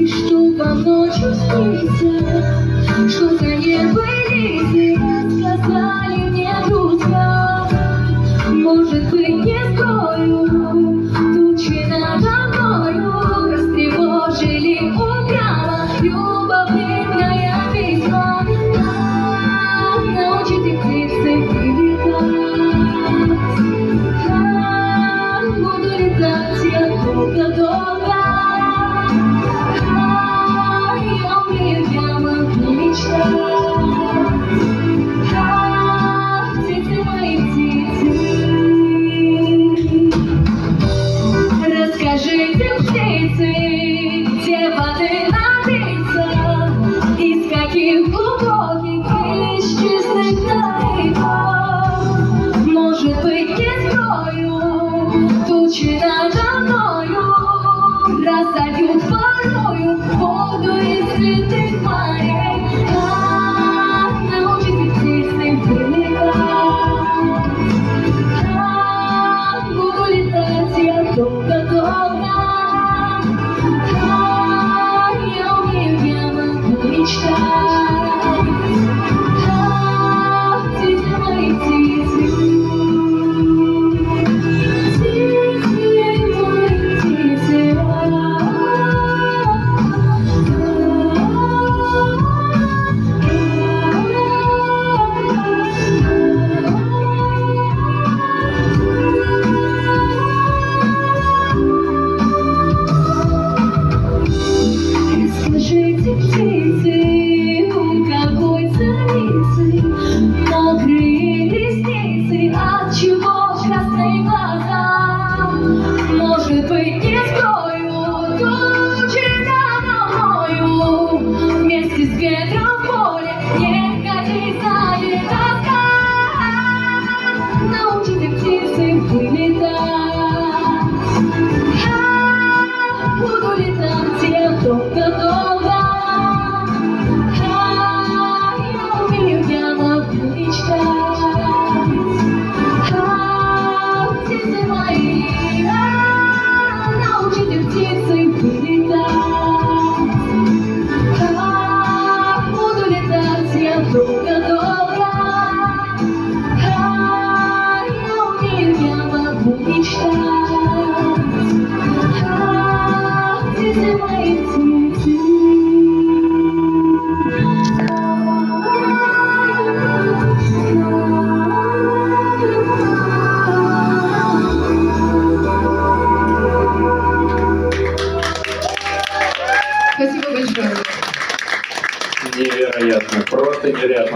Что вам ночью снится, что за небылицы рассказали мне друзья. Может быть, не скрою, тучи надо мною растревожили упрямо любопытная письма. Научите птицы прилетать, буду летать я долго-долго. Расскажите, птицы, где воды напиться, из каких глубоких, из чистых тайков. Может быть, не скрою, тучи надо мною рассадют порою воду из святых морей. Научите птицы прилетать, буду летать я долго-долго. Я умею, я могу мечтать. Птицы мои, птицы, птицы мои, птицы. Скажите, птицы, у какой царицы мокрые ресницы, отчего красные глаза? Может быть, не скрою, тучи надо мною вместе с ветром в поле не ходи сзади тоска. Научите птицы вылетать, буду летать я долго-долго. Я умею, я могу мечтать. Птицы мои, научите птицы вылетать. Буду летать я долго-долго. Я умею, я могу мечтать. Птицы мои, птицы. Спасибо большое. Невероятно, просто невероятно.